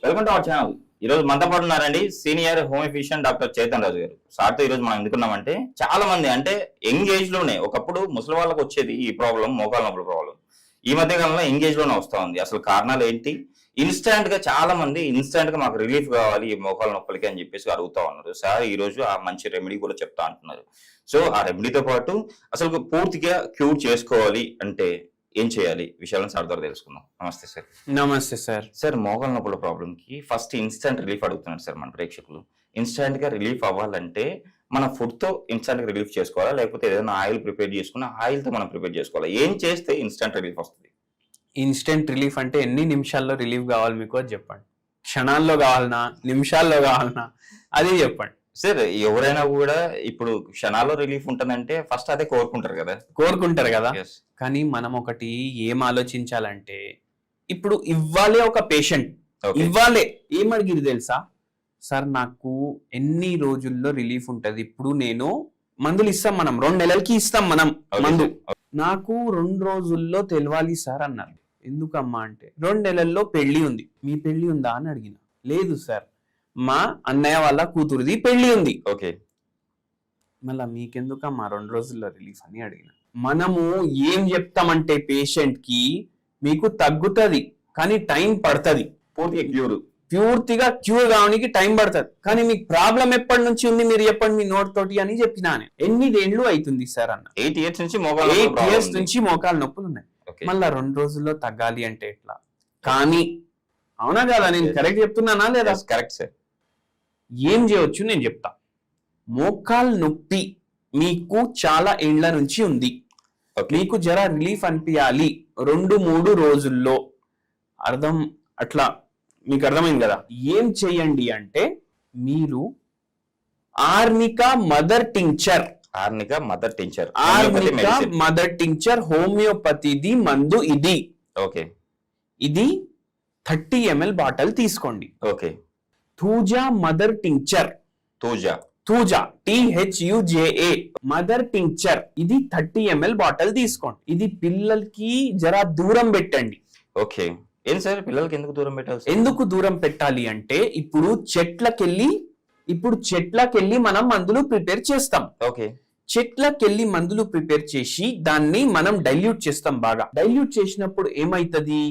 Welcome to our channel. ఈ రోజు మనతో పాటు ఉన్నారండి సీనియర్ హోమ్ ఎఫిషియన్ డాక్టర్ చైతన్ రాజు గారు. సార్తో ఈ రోజు మనం ఎందుకున్నామంటే చాలా మంది అంటే యంగ్ ఏజ్ లోనే ఒకప్పుడు ముసలి వాళ్ళకి వచ్చేది ఈ ప్రాబ్లం, మోకాళ్ళ నొప్పుల ప్రాబ్లం. ఈ మధ్య కాలంలో యంగ్ ఏజ్ లోనే వస్తా ఉంది. అసలు కారణాలు ఏంటి? ఇన్స్టాంట్ గా చాలా మంది మాకు రిలీఫ్ కావాలి ఈ మోకాళ్ళ నొప్పులకి అని చెప్పేసి అడుగుతా ఉన్నారు. సార్ ఈ రోజు ఆ మంచి రెమెడీ కూడా చెప్తా అంటున్నారు. సో ఆ రెమెడీతో పాటు అసలు పూర్తిగా క్యూర్ చేసుకోవాలి అంటే ఏం చేయాలి విషయాలను సార్ ద్వారా తెలుసుకుందాం. నమస్తే సార్. నమస్తే సార్. సార్ మోకాళ్ళ నొప్పుల ప్రాబ్లం కి ఫస్ట్ ఇన్స్టెంట్ రిలీఫ్ అడుగుతున్నారు సార్ మన ప్రేక్షకులు. ఇన్స్టెంట్ గా రిలీఫ్ అవ్వాలంటే మన ఫుడ్ తో ఇన్స్టెంట్ గా రిలీఫ్ చేసుకోవాలా, లేకపోతే ఏదైనా ఆయిల్ ప్రిపేర్ చేసుకున్న ఆయిల్ తో మనం ప్రిపేర్ చేసుకోవాలా? ఏం చేస్తే ఇన్స్టెంట్ రిలీఫ్ వస్తుంది? ఇన్స్టెంట్ రిలీఫ్ అంటే ఎన్ని నిమిషాల్లో రిలీఫ్ కావాలి మీకు అది చెప్పండి. క్షణాల్లో కావాలనా, నిమిషాల్లో కావాలనా, అది చెప్పండి సార్. ఎవరైనా కూడా ఇప్పుడు క్షణాల్లో రిలీఫ్ ఉంటుందంటే ఫస్ట్ అదే కోరుకుంటారు కదా. కానీ మనం ఒకటి ఏం ఆలోచించాలంటే, ఇప్పుడు ఇవ్వాలే ఒక పేషెంట్ ఇవ్వాలే ఏం అడిగిరు తెలుసా, సార్ నాకు ఎన్ని రోజుల్లో రిలీఫ్ ఉంటది, ఇప్పుడు నేను మందులు ఇస్తాం, మనం 2 నెలలకి ఇస్తాం మనం మందు, నాకు 2 రోజుల్లో తెలవాలి సార్ అన్నారు. ఎందుకమ్మా అంటే 2 నెలల్లో పెళ్లి ఉంది, మీ పెళ్లి ఉందా అని అడిగిన. లేదు సార్, మా అన్నయ్య వాళ్ళ కూతురుది పెళ్లి ఉంది. ఓకే, మళ్ళా మీకెందుకమ్మా 2 రోజుల్లో రిలీఫ్ అని అడిగిన. మనము ఏం చెప్తామంటే పేషెంట్ కి మీకు తగ్గుతుంది కానీ టైం పడుతుంది, పూర్తిగా క్యూర్ కావడానికి టైం పడుతుంది. కానీ మీకు ప్రాబ్లం ఎప్పటి నుంచి ఉంది మీరు చెప్పండి మీ నోట్ తోటి అని చెప్పినానే. 8 ఏళ్ళు అవుతుంది సార్ అన్న. 8 ఇయర్స్ నుంచి మోకాళ్ళ నొప్పులు ఉన్నాయి. మళ్ళా 2 రోజుల్లో తగ్గాలి అంటే ఎట్లా? కానీ అవునా కదా, నేను కరెక్ట్ చెప్తున్నానా లేదా? Correct sir. ఏం చేయవచ్చు నేను చెప్తా. మోకాళ్ళ నొప్పి మీకు చాలా ఏండ్ల నుంచి ఉంది, మీకు జర రిలీఫ్ అనిపించాలి 2-3 రోజుల్లో, మీకు అర్థమైంది కదా. ఏం చెయ్యండి అంటే మీరు ఆర్నికా మదర్ టింక్చర్ హోమియోపతిది మందు ఇది. ఓకే, ఇది 30 ml బాటిల్ తీసుకోండి. Okay. Thuja mother tincture, thuja THUJA mother tincture, ఇది 30 ml బాటిల్ తీసుకోండి. ఇది పిల్లలకి జరా దూరం పెట్టండి. ఓకే. ఏం సార్ పిల్లలకి ఎందుకు దూరం పెట్టాలి? ఎందుకు దూరం పెట్టాలి అంటే ఇప్పుడు చెట్లకెళ్ళి మనం మందులు ప్రిపేర్ చేస్తాం. ఓకే. చెట్లకెళ్ళి మందులు ప్రిపేర్ చేసి దాన్ని మనం డైల్యూట్ చేస్తాం. బాగా డైల్యూట్ చేసినప్పుడు ఏమైతుంది,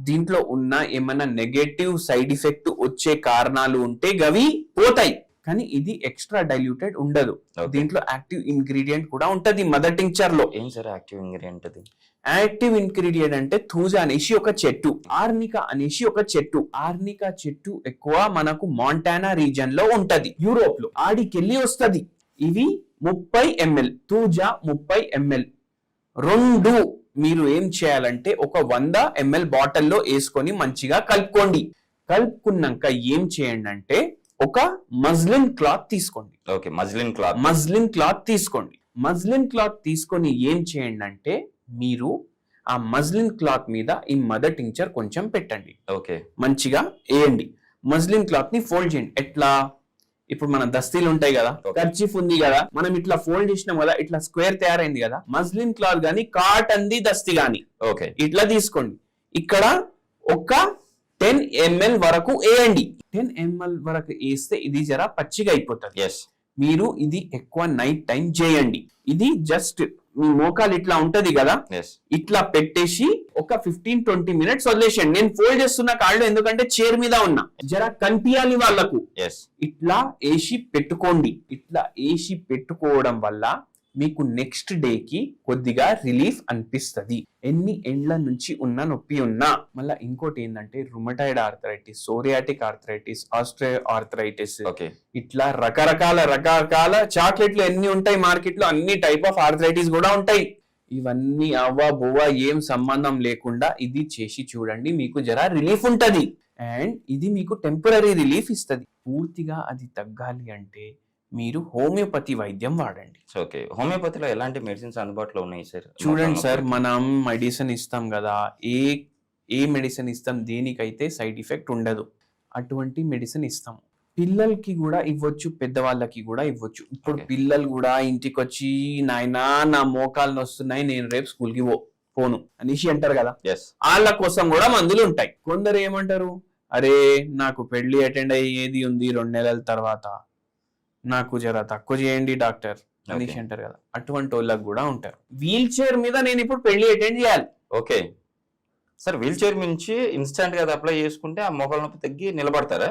దీంట్లో ఉన్న ఏమైనా నెగటివ్ సైడ్ ఎఫెక్ట్ వచ్చే కారణాలు ఉంటే గవి పోతాయి. కానీ ఇది ఎక్స్ట్రా డైల్యూటెడ్ ఉండదు. దీంట్లో యాక్టివ్ ఇంగ్రీడియంట్ కూడా ఉంటది మదర్ టింక్చర్ లో. ఏం sir active ingredient? Active ingredient అంటే థూజా అనేసి ఒక చెట్టు, ఆర్నికా అనేసి ఒక చెట్టు. ఆర్నికా చెట్టు ఎక్కువ మనకు మాంటానా రీజన్ లో ఉంటది, యూరోప్ లో. ఆడికెళ్ళి వస్తది. ఇవి 30 ml, థూజా 30 ml. 2 మీరు ఏం చేయాలంటే ఒక 100 ml బాటిల్లో వేసుకొని మంచిగా కలుపుకోండి. కలుపుకున్నాక ఏం చేయండి అంటే ఒక మజ్లిన్ క్లాత్ తీసుకోండి. ఓకే, మజ్లిన్ క్లాత్ తీసుకోండి. మజ్లిన్ క్లాత్ తీసుకొని ఏం చేయండి అంటే మీరు ఆ మజ్లిన్ క్లాత్ మీద ఈ మదర్ టింక్చర్ కొంచెం పెట్టండి. ఓకే, మంచిగా వేయండి. మజ్లిన్ క్లాత్ ని ఫోల్డ్ చేయండి. ఎట్లా? ఇప్పుడు మన దస్తీలు ఉంటాయి కదా, కర్చీఫ్ ఉంది కదా, మనం ఇట్లా ఫోల్డ్ చేసినాం కదా, ఇట్లా స్క్వేర్ తయారైంది కదా. మజ్లిన్ క్లాత్ గానీ కాటన్ ది దస్తీ గానీ ఓకే ఇట్లా తీసుకోండి. ఇక్కడ ఒక 10 ml వరకు వేయండి. 10 ml వరకు వేస్తే ఇది జర పచ్చిగా అయిపోతుంది. మీరు ఇది ఎక్కువ నైట్ టైం చేయండి. ఇది జస్ట్ మీ మోకాలు ఇట్లా ఉంటది కదా, ఇట్లా పెట్టేసి ఒక 15-20 మినిట్స్ వదిలేసేయండి. నేను ఫోల్డ్ చేస్తున్న కాళ్ళు ఎందుకంటే చైర్ మీద ఉన్నా, జర కనిపించాలి వాళ్ళకు. ఇట్లా వేసి పెట్టుకోండి. ఇట్లా వేసి పెట్టుకోవడం వల్ల మీకు నెక్స్ట్ డే కి కొద్దిగా రిలీఫ్ అనిపిస్తుంది. ఎన్ని ఏండ్ల నుంచి ఉన్న నొప్పి ఉన్నా. మళ్ళీ ఇంకోటి ఏంటంటే rheumatoid arthritis, psoriatic arthritis, ఆస్ట్రియో arthritis, ఇట్లా రకరకాల చాక్లెట్లు ఎన్ని ఉంటాయి మార్కెట్ లో, అన్ని టైప్ ఆఫ్ ఆర్థరైటిస్ కూడా ఉంటాయి. ఇవన్నీ అవ్వ బువ్వ ఏం సంబంధం లేకుండా ఇది చేసి చూడండి, మీకు జరా రిలీఫ్ ఉంటది. అండ్ ఇది మీకు టెంపరీ రిలీఫ్ ఇస్తుంది. పూర్తిగా అది తగ్గాలి అంటే మీరు హోమియోపతి వైద్యం వాడండి. ఓకే, హోమియోపతిలో ఎలాంటి మెడిసిన్స్ అందుబాటులో ఉన్నాయి సార్? చూడండి సార్, మనం మెడిసిన్ ఇస్తాం కదా, ఏ మెడిసిన్ ఇస్తాం దేనికైతే సైడ్ ఎఫెక్ట్ ఉండదు అటువంటి మెడిసిన్ ఇస్తాం. పిల్లలకి కూడా ఇవ్వచ్చు, పెద్దవాళ్ళకి కూడా ఇవ్వచ్చు. ఇప్పుడు పిల్లలు కూడా ఇంటికి వచ్చి నాయనా నా మోకాలు నొస్తున్నాయి, నేను రేపు స్కూల్కి పోను అనేసి అంటారు కదా, వాళ్ళ కోసం కూడా మందులు ఉంటాయి. కొందరు ఏమంటారు, అరే నాకు పెళ్లి అటెండ్ అయ్యేది ఉంది 2 నెలల తర్వాత, నాకు జర తక్కువ చేయండి డాక్టర్ అనేసి అంటారు కదా, అటువంటి వాళ్ళకి కూడా ఉంటారు. వీల్ చైర్ మీద నేను ఇప్పుడు పెళ్లి అటెండ్ చేయాలి. ఓకే సార్, వీల్ చైర్ నుంచి ఇన్స్టెంట్ గా అప్లై చేసుకుంటే ఆ మోకాల నొప్పి తగ్గి నిలబడతారా?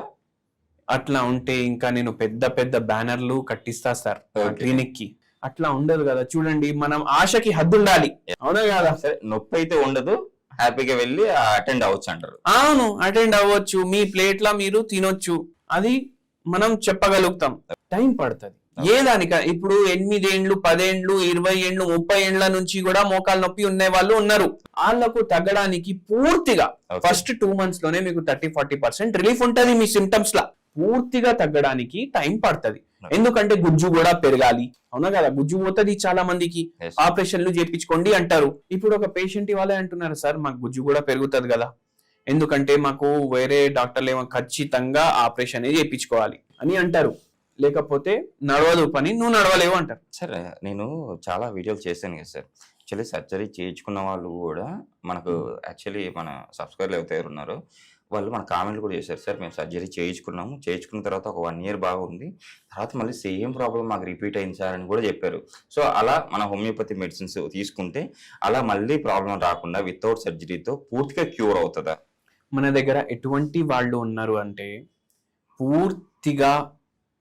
అట్లా ఉంటే ఇంకా నేను పెద్ద పెద్ద బ్యానర్లు కట్టిస్తా సార్ Okay. క్లినిక్ కి. అట్లా ఉండదు కదా, చూడండి మనం ఆశకి హద్దు ఉండాలి, అవునా కదా? సరే, నొప్పి అయితే ఉండదు, హ్యాపీగా వెళ్ళి అటెండ్ అవ్వచ్చు అంటారు. అవును, అటెండ్ అవ్వచ్చు, మీ ప్లేట్ లా మీరు తినొచ్చు, అది మనం చెప్పగలుగుతాం. టైం పడుతుంది ఏదానిక. ఇప్పుడు 8 ఏండ్లు 10 ఏండ్లు 20 ఏండ్లు 30 ఏండ్ల నుంచి కూడా మోకాలు నొప్పి ఉన్న వాళ్ళు ఉన్నారు. వాళ్ళకు తగ్గడానికి పూర్తిగా Okay. ఫస్ట్ 2 months లోనే మీకు 30-40% రిలీఫ్ ఉంటది. మీ సిమ్టమ్స్ లా పూర్తిగా తగ్గడానికి టైం పడుతుంది. Okay. ఎందుకంటే గుజ్జు కూడా పెరగాలి, అవునా కదా? గుజ్జు పోతుంది చాలా మందికి, Yes. ఆపరేషన్లు చేయించుకోండి అంటారు. ఇప్పుడు ఒక పేషెంట్ వాళ్ళే అంటున్నారు, సార్ మాకు గుజ్జు కూడా పెరుగుతుంది కదా, ఎందుకంటే మాకు వేరే డాక్టర్లు ఏమో ఖచ్చితంగా ఆపరేషన్ చేయించుకోవాలి అని అంటారు, లేకపోతే నడవదు పని, నువ్వు నడవలేవు అంటారు. సార్ నేను చాలా వీడియోలు చేశాను కదా సార్. యాక్చువల్లీ సర్జరీ చేయించుకున్న వాళ్ళు కూడా మనకు యాక్చువల్లీ మన సబ్స్క్రైబర్లు ఎవరైతే ఉన్నారో వాళ్ళు మన కామెంట్లు కూడా చేశారు, సార్ మేము సర్జరీ చేయించుకున్నాము, చేయించుకున్న తర్వాత ఒక 1 year బాగుంది, తర్వాత మళ్ళీ సేమ్ ప్రాబ్లం మాకు రిపీట్ అయింది సార్ అని కూడా చెప్పారు. సో అలా మన హోమియోపతి మెడిసిన్స్ తీసుకుంటే అలా మళ్ళీ ప్రాబ్లం రాకుండా వితౌట్ సర్జరీతో పూర్తిగా క్యూర్ అవుతుందా? మన దగ్గర ఎటువంటి వాళ్ళు ఉన్నారు అంటే పూర్తిగా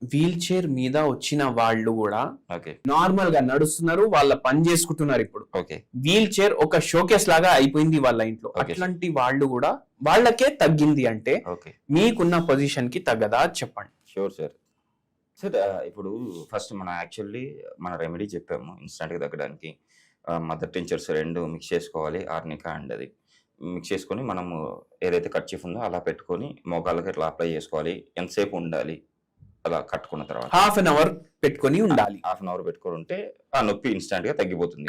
వీల్ చైర్ మీద వచ్చిన వాళ్ళు కూడా ఓకే నార్మల్ గా నడుస్తున్నారు, వాళ్ళ పని చేసుకుంటున్నారు. ఇప్పుడు ఓకే వీల్ చైర్ ఒక షోకేస్ లాగా అయిపోయింది వాళ్ళ ఇంట్లో. Okay. అట్లాంటి వాళ్ళు కూడా వాళ్ళకే తగ్గింది అంటే ఓకే మీకున్న పొజిషన్ కి తగ్గదా చెప్పండి. Sure sir. సార్ ఇప్పుడు ఫస్ట్ మనం యాక్చువల్లీ మన రెమెడీ చెప్పాము ఇన్స్టెంట్గా తగ్గడానికి. మదర్ టించర్స్ 2 మిక్స్ చేసుకోవాలి, ఆర్నికా అండ్ అది మిక్స్ చేసుకొని మనము ఏదైతే కర్చీఫ్ ఉందో అలా పెట్టుకొని మోకాళ్ళకి ఇట్లా అప్లై చేసుకోవాలి. ఎంతసేపు ఉండాలి అలా కట్టుకున్న తర్వాత? హాఫ్ అన్ అవర్ పెట్టుకొని ఉండాలి. హాఫ్ అన్ అవర్ పెట్టుకొని ఉంటే ఆ నొప్పి ఇన్స్టెంట్గా తగ్గిపోతుంది.